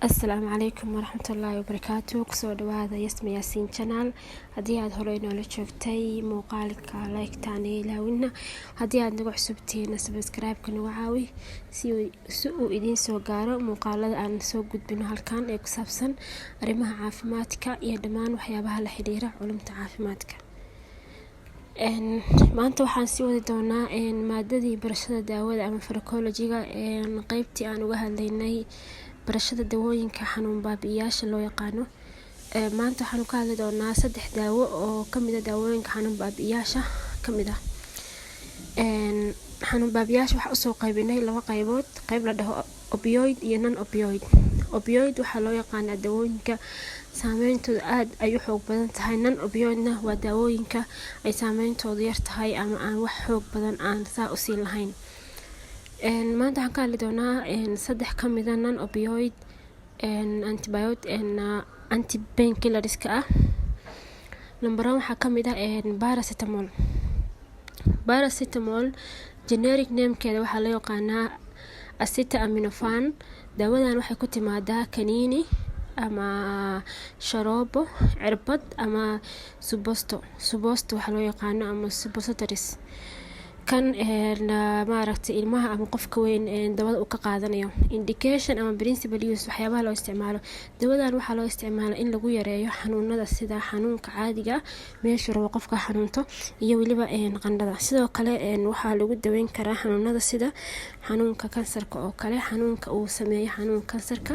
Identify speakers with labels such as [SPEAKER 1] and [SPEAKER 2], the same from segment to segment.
[SPEAKER 1] السلام عليكم ورحمة الله وبركاته. كسو دوادا يسمي ياسين channel. هدي aad hore inoola joogtay muuqaalka like taani ilaawina hadii aad nagu cusubtiin subscribe-ka nagu caawi si uu idin soo gaaro muuqaalada aan soo gudbino halkan ee ku saabsan arrimaha caafimaadka iyo dhammaan waxyaabaha la xiriira culuumta caafimaadka. maanta waxaan sii wadi doonaa maadadii barashada daawada ama pharmacology-ga qaybtii aan uga hadlaynay barashada dawooyinka xanuun baabi'iyaasha loo yaqaano. maanta waxaan ka hadli doonaa 3 daawo oo kamid ah daawooyinka xanuun baabi'iyaasha kamid ah. xanuun baabi'iyaasha waxa usoo qaybinay 2 qaybood, qayb la dhaho opioid iyo non opioid. opioid waxa loo yaqaanaa daawooyinka saameyntooda aad ay u xoog badan tahay. non opioidna waa daawooyinka ay saameyntooda yar tahay ama aan wax xoog badan aan saa u siin lahayn. maanta waxaan ka hadli doonaa 3 kamid ah non opioid anti painkillers ah. number 1 waxaa kamid ah paracetamol. generic name-keeda waxaa loo yaqaanaa acetaminophen. daawadan waxay ku timaadaa kaniini ama sharoobo, cirbad ama subosto waxa loo yaqaano ama suppositories kan maaragtay ilmaha ama qofka weyn dawada uu ka qaadanayo. indication ama principal use waxyaabaha loo isticmaalo dawadan waxaa loo isticmaalaa in lagu yareeyo xanuunada sida xanuunka caadiga meesha rabo qofka xanuunto iyo waliba qandhada. sidoo kale waxaa lagu daweyn karaa xanuunada sida xanuunka kansarka oo kale, xanuunka uu sameeyo xanuunka kansarka,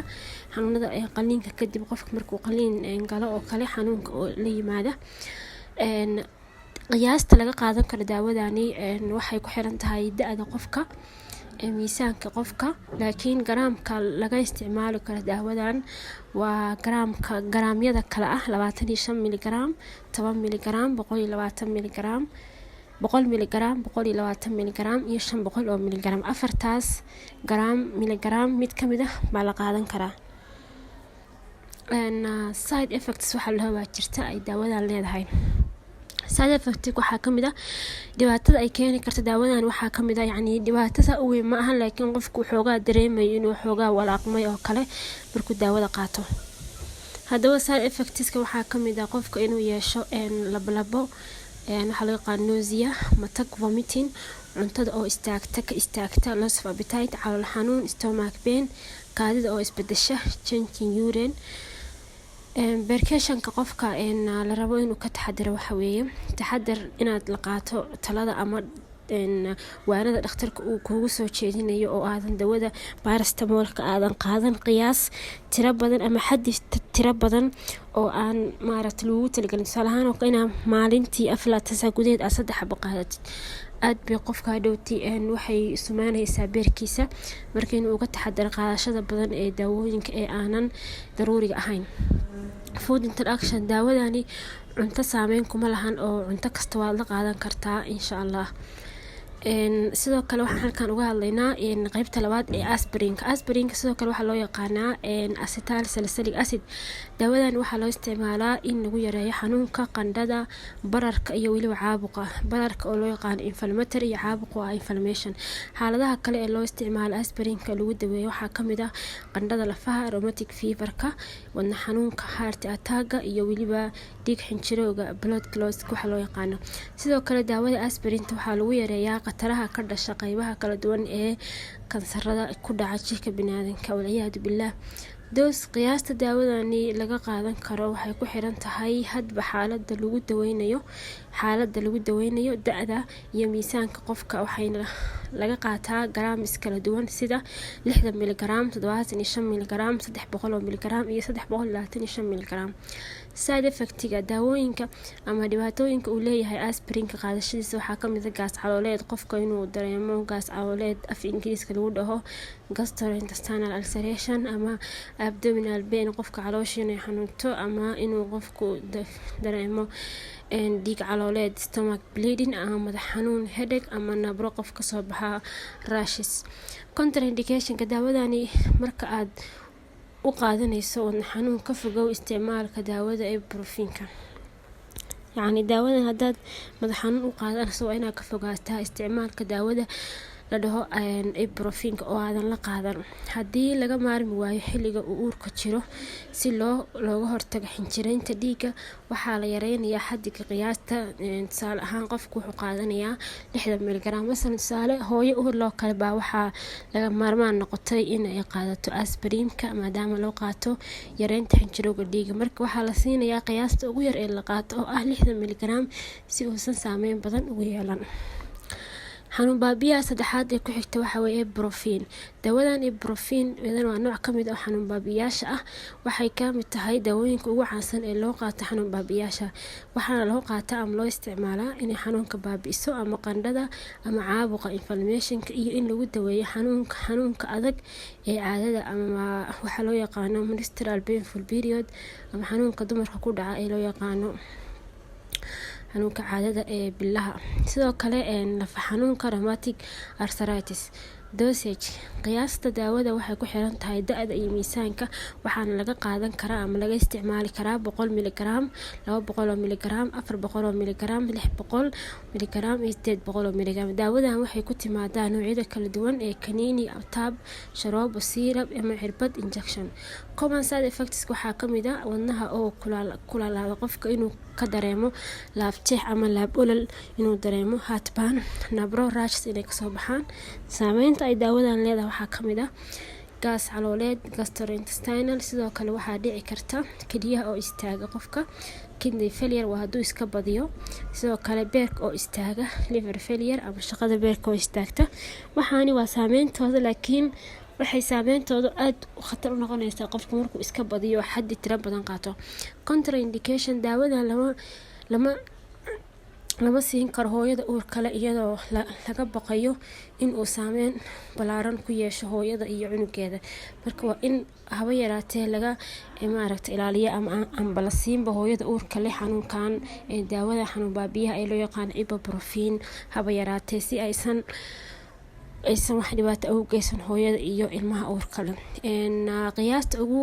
[SPEAKER 1] xanuunada qaliinka kadib qofka markuu qaliin galo oo kale, xanuunka oo la yimaada. qiyaasta laga qaadan karo daawadani waxay ku xiran tahay da'da qofka, miisaanka qofka, laakiin garaamka laga isticmaali karo daawadan waa garaamyada kala ah 25 mg, 10 mg, 120 mg, 100 mg, 120 mg iyo 500 mg. afartaas miligram mid kamid ah baa la qaadan karaa. side effects waxa la waa jirta ay daawadan leedahay. side effect waxaa kamid ah dhibaatada ay keeni karto daawadan waxaa kamid ah dhibaatada u weyn ma aha, laakiin qofku xoogaa dareemayo inuu xoogaa walaaqmay oo kale markuu daawada qaato. haddaba side effects-ka waxaa kamid ah qofka inuu yeesho lablabo, waxaa loo yaqaan nausea, matag, vomiting, cuntada oo istaagta, loss of appetite, calool xanuun, stomach pain, kaadida oo isbedesha, changing urine. berkeshanka qofka la rabo inuu ka taxadaro waxa weeye taxadar inaad la qaato talada ama waanada dhakhtarka uu kugu soo jeedinayo oo aadan dawada paracetamolka aadan qaadan qiyaas tiro badan ama xaddi tiro badan oo aan maaragtay lagu talagalin. tusaale ahaan oo inaa maalintii 4 saac gudaheed 3 xabo qaadatid aad bay qofka dhowti waxay sumaanaysaa beerkiisa marka inuu uga taxadaro qaadashada badan ee daawooyinka ee aanan daruuriga ahayn. food interaction daawadani cunto saameyn kuma lahan oo cunto kasta waad la qaadan kartaa insha Allah. sidoo kale waxaan halkan uga hadlaynaa qaybta labaad ee aspirinka sidoo kale waxaa loo yaqaanaa acetyl salicylic acid. daawadan waxaa loo isticmaalaa in lagu yareeyo xanuunka, qandhada, bararka iyo weliba caabuqa. bararka oo loo yaqaano inflammatory iyo caabuqa waa inflammation. xaaladaha kale ee loo isticmaalo aspirinka lagu daweeyo waxaa kamid ah qandhada lafaha, rheumatic fever-ka, wadna xanuunka, heart attack iyo weliba dhiig xinjirowga blood clots waxa loo yaqaano. sidoo kale daawada aspirinta waxaa lagu yareeyaa qataraha ka dhasha qaybaha kala duwan ee kansarada ku dhaca jirka bini'aadamka waliyaadu billah. qiyaasta daawadani laga qaadan karo waxay ku xiran tahay hadba xaaladda lagu daweynayo, da'da iyo miisaanka qofka. waxayna laga qaataa grams kala duwan sida 60 mg, 75 mg, 300 mg iyo 325 mg. side effect-ga daawooyinka ama dhibaatooyinka uu leeyahay aspirinka qaadashadiisa waxaa kamid ah gaas calooleed, qofka inuu dareemo gaas calooleed af ingiriiska lagu dhaho gastrointestinal ulceration ama abdominal pain, qofka caloosha inay xanuunto ama inuu qofku dareemo dhiig calooleed, stomach bleeding ama madax xanuun, headache ama nabro qof ka soo baxa rashes. contraindication-ka daawadani marka aad u qaadanayso wadna xanuun ka fogow isticmaalka daawada ibuprofen-ka. daawadan haddaad madax xanuun u qaadanayso waa inaad ka fogaataa isticmaalka daawada la dhaho ibuprofenka oo aadan la qaadan haddii laga maarmi waayo xilliga uu uurka jiro si looga hortago xinjireynta dhiigga. Waxaa la yareynayaa xaddiga qiyaasta, tusaale ahaan qofku wuxuu qaadanayaa 60 miligram. Masalan tusaale hooyo uur loo kale baa waxaa laga maarmaan noqotay in ay qaadato aspiriinka maadaama loo qaato yareynta xinjirowga dhiigga. Marka waxaa la siinayaa qiyaasta ugu yar ee la qaato oo ah 60 miligram si uusan saameyn badan ugu yeelan. xanuun baabiyaha saddexaad ee ku xigta waxa weeye ibuprofen. Dawadan ibuprofen waa nooc ka mid ah xanuun baabiyaasha ah. Waxay ka mid tahay daawooyinka ugu caansan ee loo qaato xanuun baabiyaasha. Waxaana loo qaataa ama loo isticmaalaa inay xanuunka baabi'iso ama qandhada ama caabuqa inflammationka iyo in lagu daweeyo xanuunka adag ee caadada ama waxa loo yaqaano menstrual painful period ama xanuunka dumarka ku dhaca ee loo yaqaano xanuunka caadada ee bilaha. Sidoo kale lafa xanuunka rheumatic arthritis. Dosage qiyaasta daawada waxay ku xiran tahay da'da iyo miisaanka, waxaana laga qaadan karaa ama laga isticmaali karaa 100 miligram, 200 miligram, 400 miligram, 600 miligram iyo 800 miligram. Daawadan waxay ku timaadaa noocyada kala duwan ee kaniini, tab, sharoobo, syrup ama cirbad injection. Common side effects waxaa ka mid ah wadnaha oo kululaada, qofka inuu ka dareemo laab jeex ama laab olol, inuu dareemo heartburn, nabro rashes inay kasoo baxaan. Saameynta ay daawadan leedahay waxaa ka mid ah gaas calooleed, gastrointestinal. Sidoo kale waxaa dhici karta kelyaha oo istaaga qofka, kidney failure waa hadduu iska badiyo. Sidoo kale beerka oo istaaga, liver failure ama shaqada beerka oo istaagta. Waxaani waa saameyntooda, laakiin waxay saameyntoodu aad u khatar u noqonaysaa qofka markuu iska badiyo xaddi tiro badan qaato. Contraindication daawadan lama siin karo hooyada uur kale iyadoo laga baqayo in uu saameyn balaaran ku yeesho hooyada iyo cunugeeda. Marka waa in haba yaraatee laga ilaaliyo ama aan bala siinba hooyada uur kale xanuunkan daawada xanuun baabiyaha ee loo yaqaan ibuprofen haba yaraatee si aysan wax dhibaato ugu geysan hooyada iyo ilmaha uur kale. qiyaasta ugu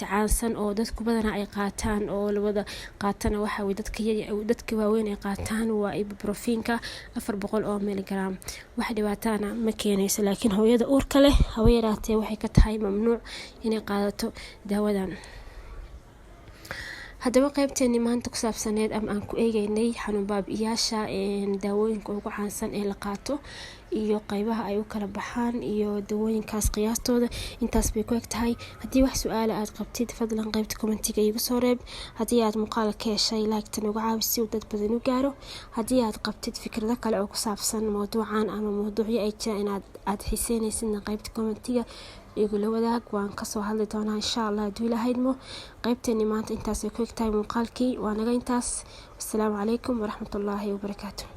[SPEAKER 1] caansan oo dadku badanaa ay qaataan oo la wada qaatana waxa way dadka waaweyn ay qaataan waa ibuprofenka 400 miligram. wax dhibaatana ma keenayso, laakiin hooyada uur kale haba yaraatee waxay ka tahay mamnuuc inay qaadato daawadan. haddaba qaybteeni maanta ku saabsaneed ama aan ku eegaynay xanuun baabiyaasha daawooyinka ugu caansan ee la qaato iyo qaybaha ay u kala baxaan iyo daawooyinkaas qiyaastooda, intaas bay ku eg tahay. haddii wax su'aalo aad qabtid fadlan qaybta commentiga iigu soo reeb. haddii aad muuqaal ka heshay like-tan uga caawi si uu dad badan u gaaro. haddii aad qabtid fikrado kale oo ku saabsan mawduucan ama mawduucyo ay jiraan inaad xiiseynaysidna qaybta commentiga igula wadaag, waan kasoo hadli doonaa insha Allah haddii Ilaahay idmo. qaybteeni maanta intaas ay ku eg tahay muuqaalkii waa naga intaas. Assalaamu calaykum waraxmatullaahi wabarakaatuh.